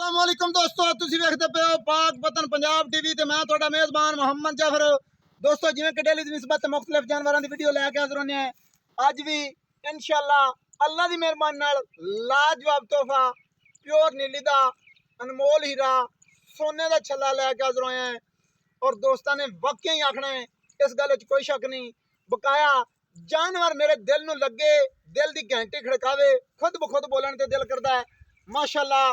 अस्सलाम वालेकुम दोस्तों, तुसी वेखदे पे हो पाक वतन पंजाब टीवी ते मैं तुहाडा मेज़बान मोहम्मद जाफर। दोस्तों जिवें कि डेली दी निस्बत मुख्तलिफ जानवरां दी वीडियो लैके हाज़र होने हैं। अज भी इंशाअल्लाह अल्लाह दी मेहरबानी नाल लाजवाब तोहफा प्योर नीली दा अनमोल हीरा सोने दा छल्ला लैके हाज़र होए हैं। और दोस्तों ने वाकई ही आखना है, इस गल च कोई शक नहीं, बकाया जानवर मेरे दिल नूं लगे, दिल दी घंटी खड़कावे, खुद ब खुद बोलन ते दिल करदा है। माशाअल्लाह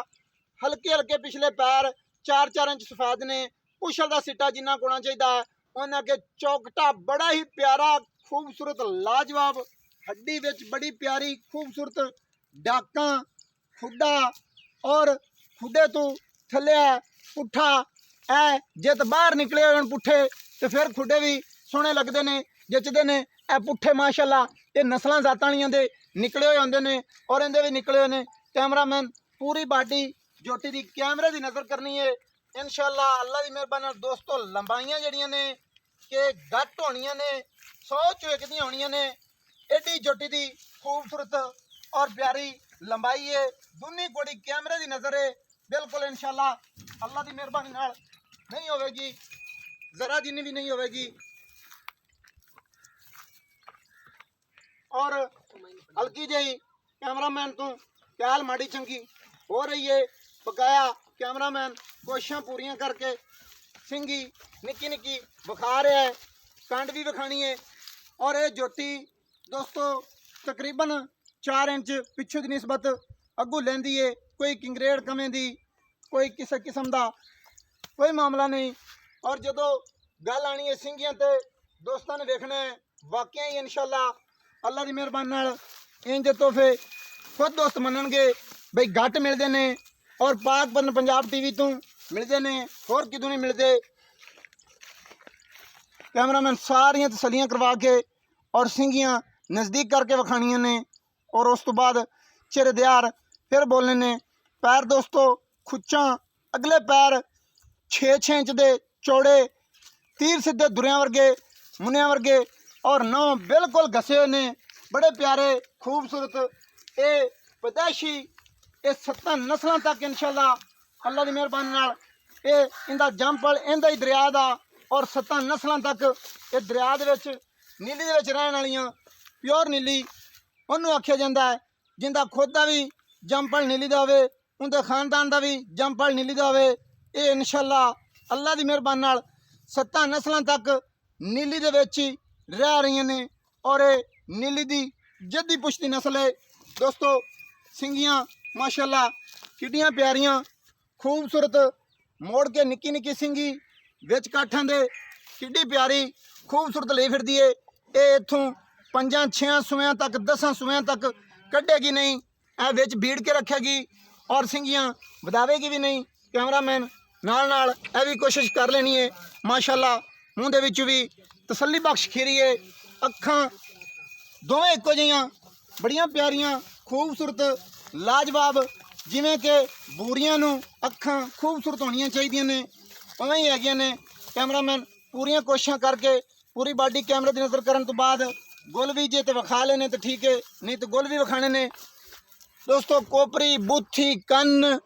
हल्के हल्के पिछले पैर 4-4 इंच सफेद ने, पुछल का सिट्टा जिन्ना होना चाहिए उन्हें के चौकटा बड़ा ही प्यारा खूबसूरत लाजवाब, हड्डी विच बड़ी प्यारी खूबसूरत डाका खुडा और खुडे तो थले पुट्ठा है। जे तो बाहर निकले हो पुट्ठे तो फिर खुडे भी सोहने लगते हैं, जचते हैं। ए पुट्ठे माशाअल्लाह ये नस्लों जातां वालियां दे निकले हुए होंदे ने और इहदे भी निकले हुए ने। कैमरामैन पूरी बाडी जोटी दी कैमरे की नज़र करनी है इंशाअल्लाह अल्लाह की मेहरबानी। दोस्तों लंबाइयां जड़ियां ने कि घट होनियां ने, 100 चों एक दी होनियां ने। एडी जोटी दी खूबसूरत और प्यारी लंबाई है, दुनी कोड़ी कैमरे की नज़र है बिल्कुल इंशाअल्लाह अल्लाह की मेहरबानी नाल नहीं होगी, जरा जिन्नी भी नहीं होगी। और हल्की जी कैमरामैन तो ख्याल माड़ी चंगी हो रही है, बकाया कैमरामैन कोशिशां पूरियां करके सिंगी निक्की निक्की विखा रहा है, कंड भी विखानी है। और ये जोटी दोस्तों तकरीबन 4 इंच पिछू की निस्बत अगू लेंदी है। कोई किंगरेड कमें दी, कोई किसी किस्म का कोई मामला नहीं। और जो गल आनी है सिंगियां ते दोस्तों ने देखना है वाकई ही इंशाअल्लाह अल्लाह की मेहरबानी नाल इंज तोहफे खुद दोस्त मनणगे बई घट मिलते हैं और पाक वतन पंजाब टीवी तो मिलते हैं, होर कितों नहीं मिलते। कैमरामैन सारियां तसलियां करवा के और सिंगियां नज़दीक करके विखानियां ने और उस तो बाद चिर दियार फिर बोलने ने। पैर दोस्तों खुच्चां अगले पैर 6-6 इंच के चौड़े, तीर सीधे दुरियां वर्गे मुनिया वर्गे और 9 बिल्कुल घसे हुए ने, बड़े प्यारे खूबसूरत ये पैदाइशी ये 7 नस्लों तक इंशाअल्लाह अल्लाह की मेहरबानी नाल ये इंदा जंपल इंदा ही दरिया का और 7 नस्लों तक ये दरिया दे विच नीली दे विच रहण वालियां प्योर नीली उन्होंने आख्या जाता है, जिंदा खुद का भी जंपल नीली का होवे, उनके खानदान का भी जंपल नीली का होवे। ये इंशाअल्लाह अल्लाह की मेहरबानी नाल 7 नस्लों तक नीली दे विच ही रह रही ने। और ये नीली दी जद्दी पुश्ती नस्ल है दोस्तों। सिंगियां माशाअल्लाह किड्डियां प्यारियां खूबसूरत, मोड़ के निक्की निक्की सिंगी विच काठां दे किड्डी प्यारी खूबसूरत ले फिरदी है। ये इत्थों 5-6 सूइयां तक 10 सूइयां तक कढ़ेगी नहीं, ए विच बीड़ के रखेगी और सिंगियां वधावेगी भी नहीं। कैमरामैन नाल नाल ए भी कोशिश कर लेनी है माशाअल्लाह। मूँह दे विच भी तसल्ली बख्श खीरी है, अखां दोवें इक्को जिहियां बड़ियां प्यारियां खूबसूरत लाजवाब, जिमें कि बूरियां नूं अखां खूबसूरत होनियां चाहिए ने उवें ही हैगियां ने। कैमरामैन पूरियां कोशिशां करके पूरी बाडी कैमरे की नज़र करन तो बाद गुल भी जे तो विखा लेने तो ठीक है, नहीं तो गुल भी विखाने ने दोस्तों। कोपरी बूथी कन्न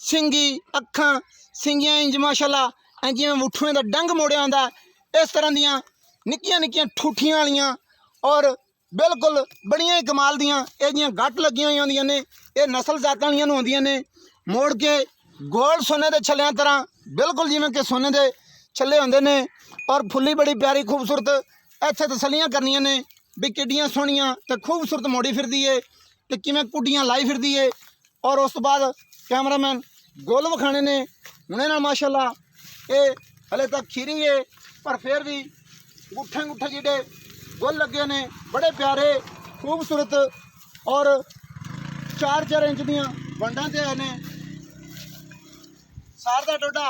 सिंगी अखां सिंगियां इंज माशाअल्लाह जिवें मुठुएं दा डंग मोड़िया होंदा, इस तरह दियां निक्कियां निक्कियां ठूठियां वालियां और बिल्कुल बड़ियां ही कमाल दियां ये गट लगियां हुई होंदियां ने। ये नस्ल जातां वालियां होंदियां ने, मोड़ के गोल सोने के छल्लियां तरह बिल्कुल जिवें कि सोने के छल्ले होंदे ने और फुल्ली बड़ी प्यारी खूबसूरत। इत्थे तसलियां करनियां ने भी किड्डियां सोहणियां ते खूबसूरत मोड़ी फिरदी है ते किवें कुड्डियां लाई फिरदी है। और उस तो बाद कैमरामैन गोल विखाने ने हुणे नाल माशाअल्लाह ये हले तक खीरी है पर फिर भी गुट्ठे गुट्ठे जिहड़े गोल लगे ने बड़े प्यारे खूबसूरत और 4-4 इंच दियां वंडां ते ने। सार दा टोडा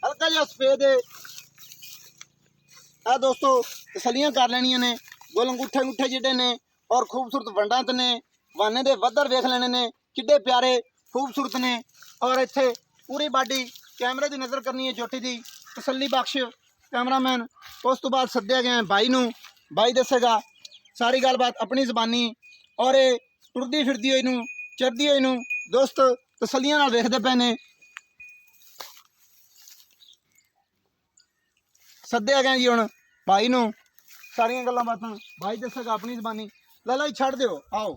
हल्का जिहा सफेद है। आ दोस्तों तसलियां कर लेनियां ने, गोल अंगूठे अंगूठे जिहड़े ने और खूबसूरत वंडां ते ने, वाने दे वधर वेख लेने ने किड्डे प्यारे खूबसूरत ने। और इत्थे पूरी बाडी कैमरे की नज़र करनी है जोटी दी तसल्ली बख्श। कैमरामैन उस तो बाद सद्दे गए भाई नूं, भाई दसेगा सारी गलबात अपनी जबानी और ये टुरदी फिरदी हुई नूं चरदी हुई नूं दोस्त तसलियां नाल वेखदे पे ने। सद्दे गए जी हुण भाई नूं सारियां गल्लां बातां भाई दस्सेगा अपनी ज़बानी। लाला जी छड्ड दिओ आओ।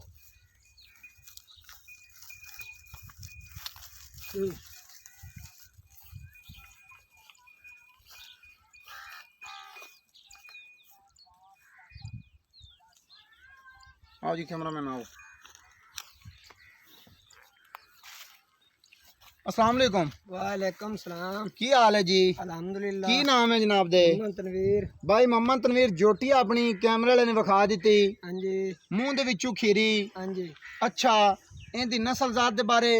आओ जी कैमरामैन आओ। अस्सलाम वालेकुम। वालेकुम सलाम। की हाल है जी? अल्हम्दुलिल्लाह। की नाम है जनाब दे? मोहम्मद तनवीर। भाई मोहम्मद तनवीर जोटी अपनी कैमरे वाले ने विखा दी हाँ जी मूँह दे विचों खीरी। हाँ जी। अच्छा इहदी नस्ल जात दे बारे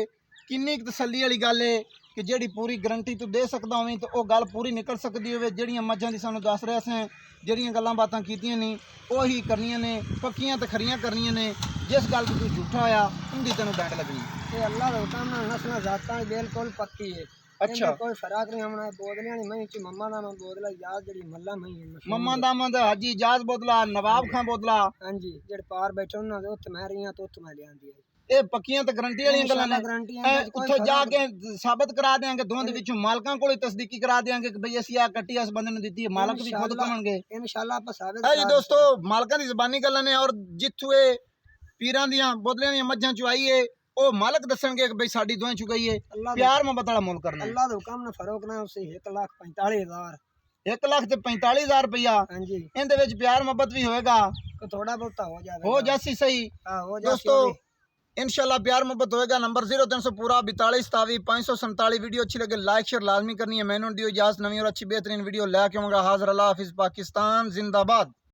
किन्नी कुछ तसल्ली वाली गल है कि जेड़ी पूरी गारंटी तू दे सकदा होवीं तो वो गल पूरी निकल सकदी होवे। जेड़ियां मज्जां दी सानू दस रहे असें जेड़ियां गल्लां बातां कीतियां नी ओही करनियां ने पक्कियां ते खरियां करनियां ने। जिस गल तू झूठा होया उंदी तैनूं बैंड लगनी। ये अल्लाह का हुक्म है, नस्ल जातां बिल्कुल पक्की है। अच्छा इनमें कोई फर्क नहीं। हमने बोदले वाली मई च मम्मा दा नाम बोदला याद जड़ी मल्ला मई है मशहूर मम्मा है। दामद हाजी इजाज बोदला नवाब खां बोदला हाँ जी जेड़े पार बैठे उन्हां दे उत्थे मैं रही तो उत्थे मैं लियांदी है। ये पक्कियां ते गारंटी वाली गल्लां ने। गारंटी उत्थे जाके साबित करा देंगे दोवां दे विचों मालकां कोल तस्दीकी करा देंगे कि भई असीं आ कट्टी इस बंदे ने दित्ती है। मालक भी खुद कहणगे इंशाल्लाह आप साबित है जी दोस्तों मालकां दी ज़बानी गल्लां ने। और जित्थों ये पीरां दियां बोदलियां दियां मज्जां चुआई है वो मालक दसणगे कि भई साडी दोवें चुगाई है। प्यार मोहब्बत वाला मुल करना है। अल्लाह का हुक्म ने फरोक ना उसे 1,45,000 1,45,000 रुपया। हाँ जी इहदे विच प्यार मोहब्बत भी होएगा को थोड़ा बहुत हो जाएगा हो जासी सही। हां हो जासी दोस्तों इंशाल्लाह प्यार मोहब्बत होएगा। नंबर 0300 पूरा 42 547। वीडियो अच्छी लगे लाइक शेयर लाजमी करनी है। मैंने दियो इजाज़त नवी और अच्छी बेहतरीन वीडियो लेके आऊँगा। हाज़िर अल्लाह हाफिज़। पाकिस्तान जिंदाबाद।